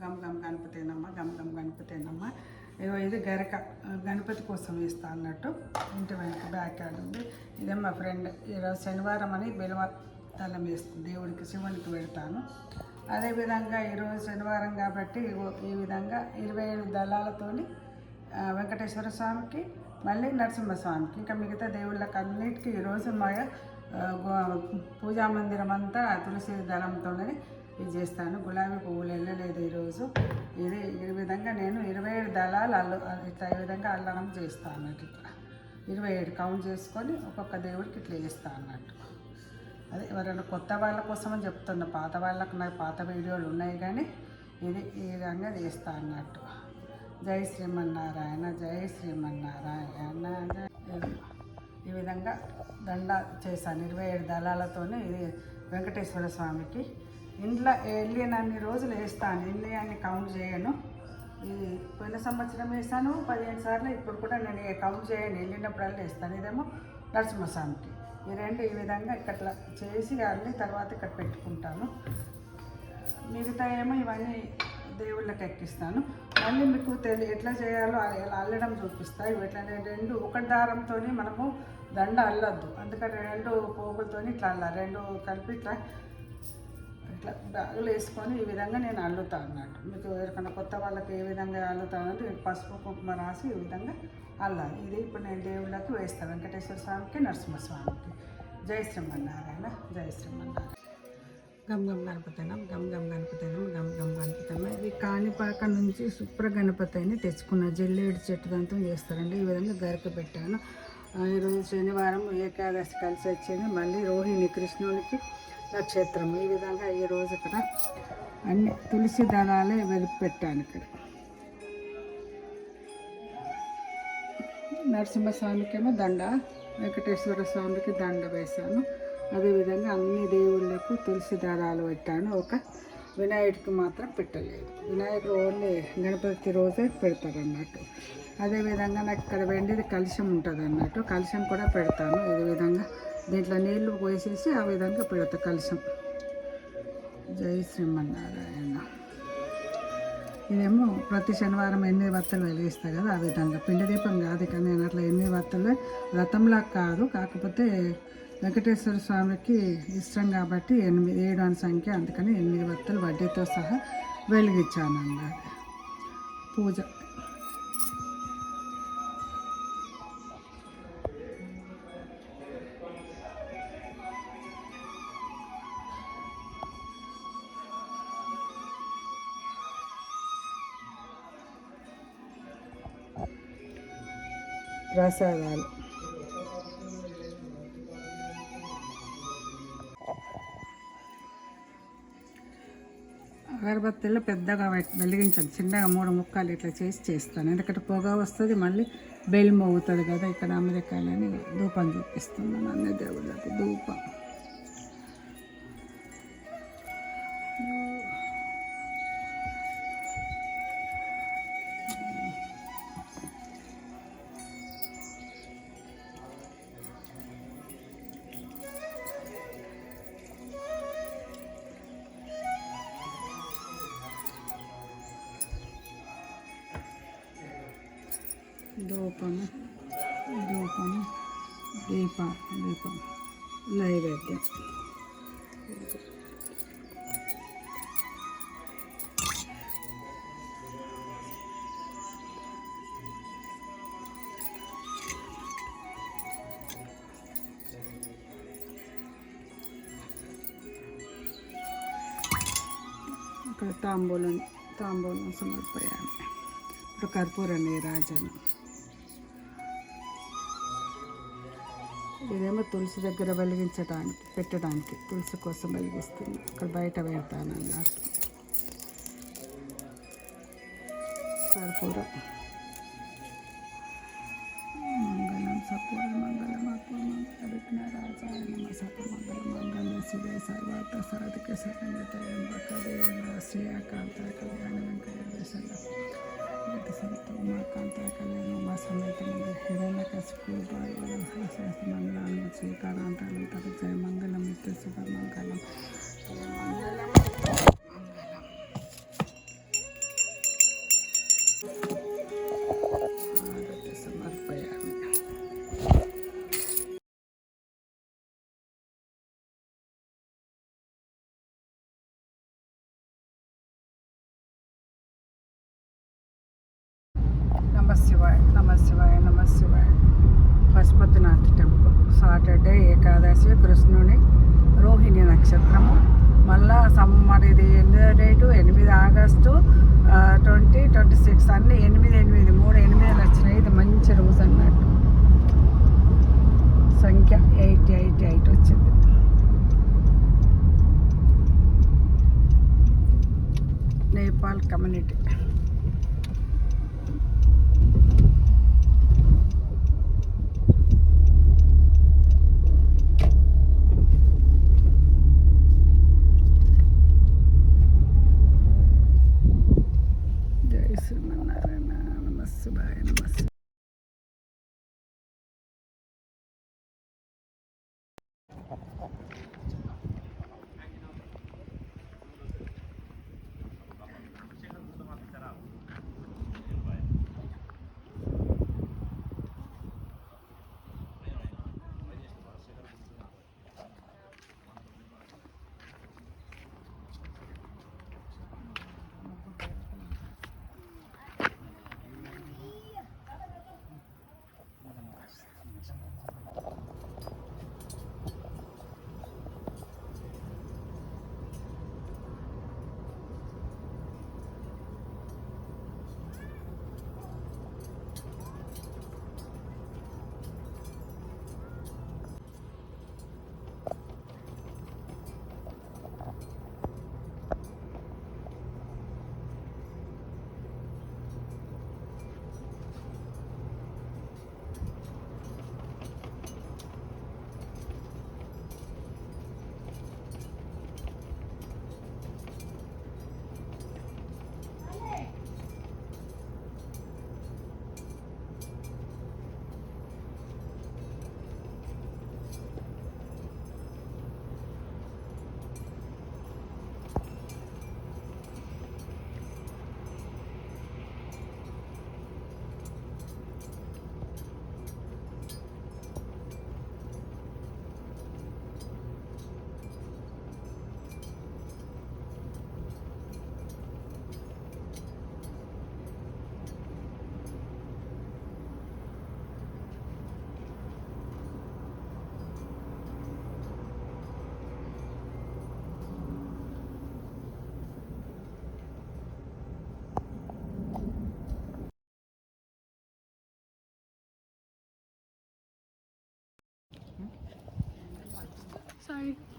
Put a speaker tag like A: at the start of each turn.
A: Gum గమ్ గణపతేనమ్మ, గమ్ గమ్ గణపతేనమ్మ. ఇది గరక గణపతి కోసం వేస్తా అన్నట్టు. ఇంటి వెనక బ్యాక్ యార్డ్ ఉంది. ఇదే మా ఫ్రెండ్ ఈరోజు శనివారం అని బెలవ తలం వేస్తుంది దేవుడికి, శివునికి పెడతాను. అదేవిధంగా ఈరోజు శనివారం కాబట్టి ఈ విధంగా 27 దళాలతో వెంకటేశ్వర స్వామికి, మళ్ళీ నరసింహస్వామికి, ఇంకా మిగతా దేవుళ్ళకి అన్నిటికీ ఈరోజు మా పూజా మందిరం అంతా తులసి దళంతోనే ఇది చేస్తాను. గులాబీ పువ్వులు వెళ్ళలేదు ఈరోజు. ఈ విధంగా నేను 27 దళాలు ఇట్లా ఈ విధంగా అల్లడం చేస్తాను అన్నట్టు. ఇట్లా 27 కౌంట్ చేసుకొని ఒక్కొక్క దేవుడికి ఇట్లా చేస్తాను అన్నట్టు. అదే ఎవరైనా కొత్త వాళ్ళ కోసమని చెప్తున్నా, పాత వాళ్ళకు నాకు పాత వీడియోలు ఉన్నాయి కానీ ఇది ఈ విధంగా చేస్తా అన్నట్టు. జై శ్రీమన్నారాయణ, జై శ్రీమన్నారాయణ. ఈ విధంగా దండ చేశాను 27 దళాలతోనే. ఇది వెంకటేశ్వర స్వామికి. ఇంట్లో వెళ్ళినన్ని రోజులు వేస్తాను, వెళ్ళి అన్ని కౌంట్ చేయను. ఇది పోయిన సంవత్సరం వేసాను 15 సార్లు, ఇప్పుడు కూడా నేను కౌంట్ చేయను, వెళ్ళినప్పుడల్లా వేస్తాను. ఇదేమో నరసింహస్వామికి. ఈ రెండు ఈ విధంగా ఇక్కడ చేసి అన్ని తర్వాత ఇక్కడ పెట్టుకుంటాను. మిగతా ఏమో ఇవన్నీ దేవుళ్ళకి ఎక్కిస్తాను. మళ్ళీ మీకు ఎట్లా చేయాలో అల్లడం చూపిస్తాను. ఇట్లా రెండు ఒకటి దారంతో మనము దండ అల్లొద్దు, అందుకని 2 పోగులతో ఇట్లా అల్లాలి. 2 కలిపి ఇట్లా ఇట్లా బ్యాగులు వేసుకొని ఈ విధంగా నేను అల్లుతాను అన్నట్టు. మీకు ఎవరికైనా కొత్త వాళ్ళకి ఏ విధంగా అల్లుతానంటే పసుపు కుంకుమ రాసి ఈ విధంగా అల్లాలి. ఇది ఇప్పుడు నేను దేవుళ్ళకి వేస్తాను, వెంకటేశ్వర స్వామికి, నరసింహస్వామికి. జై శ్రీమన్నారాయణ, జై శ్రీమన్నారాయణ. గమ్ గమ్ గణపతనం, గమ్ గమ్ గణపతనం, గమ్ గమ్ గణపతనం. ఇది కాణిపాక నుంచి శుభ్ర గణపతిని తెచ్చుకున్న జల్లేడు చెట్టు దాంతో చేస్తారండి. ఈ విధంగా గరిక పెట్టాను. ఈరోజు శనివారం ఏకాదశి కలిసి వచ్చింది, మళ్ళీ రోహిణి కృష్ణునికి నక్షత్రం. ఈ విధంగా ఈరోజు ఇక్కడ అన్ని తులసి దళాలే వెలిపి పెట్టాను. ఇక్కడ నరసింహస్వామికి ఏమో దండ, వెంకటేశ్వర స్వామికి దండ వేశాను. అదేవిధంగా అన్ని దేవుళ్ళకు తులసి దళాలు పెట్టాను. ఒక వినాయకుడికి మాత్రం పెట్టలేదు. వినాయకుడు ఓన్లీ గణపతి రోజే పెడతారు అన్నట్టు. అదేవిధంగా నాకు ఇక్కడ వెండిది కలశం ఉంటుంది అన్నట్టు, కలశం కూడా పెడతాను. ఈ విధంగా దీంట్లో నీళ్లు పోసేసి ఆ విధంగా పెడతా కలశం. జై శ్రీమన్నారాయణ. ఇదేమో ప్రతి శనివారం 8 వత్తలు వెలిగిస్తాయి కదా, ఆ విధంగా పిండి దీపం కాదు కానీ నేను అట్లా 8 వత్తలు వ్రతంలా కాదు, కాకపోతే వెంకటేశ్వర స్వామికి ఇష్టం కాబట్టి 7 అని సంఖ్య, అందుకని 8 వత్తలు వడ్డీతో సహా వెలిగించాను అన్నమాట. పూజ ప్రసాదాలు. అగరబత్తిలో పెద్దగా వెలిగించాను, చిన్నగా 3 ముక్కలు ఇట్లా చేస్తాను. ఎందుకంటే పొగ వస్తుంది, మళ్ళీ బెల్ మోగుతుంది కదా. ఇక్కడ అమెరికాలని ధూపం చూపిస్తున్నాను, అన్ని దేవుళ్ళకి ధూపం. ధూపము, దీపం, నైవేద్యం. ఇక్కడ తాంబూలం సమర్పయామి. ఇప్పుడు కర్పూర నీరాజనం. ఇదేమో తులసి దగ్గర పెట్టడానికి తులసి కోసం వెలిగిస్తుంది. ఇక్కడ బయట పెడతాను అన్నట్టు. కర్పూరం. మంగళం సపూర మంగళం విఘ్నరాజాయ నమ. సర్వమంగళ మంగళ శివే సర్వార్థ సాధిక శరణ్యతే శ్రీయాకాంత కళ్యాణ వెంకటేశ్వర ఉమాకాంత కళ్యాణ ఉమా సమేత హిరణ్యకశిపు మంగళం శ్రీకారాంతాలు తన జయ మంగళం నిత్య శుభ మంగళం. శివాయ నమ శివాయ నమ శివాయ. పశుపతినాథ్ టెంపుల్. సాటర్డే ఏకాదశి, కృష్ణుని రోహిణి నక్షత్రము. మళ్ళా సమ్మర్. ఇది డేటు 8 ఆగస్టు 2026. అన్నీ 8 3 8 వచ్చినాయి. ఇది మంచి రోజు అన్నట్టు. సంఖ్య 888 వచ్చింది. నేపాల్ కమ్యూనిటీ. జై శ్రీమన్నారాయణ. నమ శివాయ నమ శివాయ. Sorry.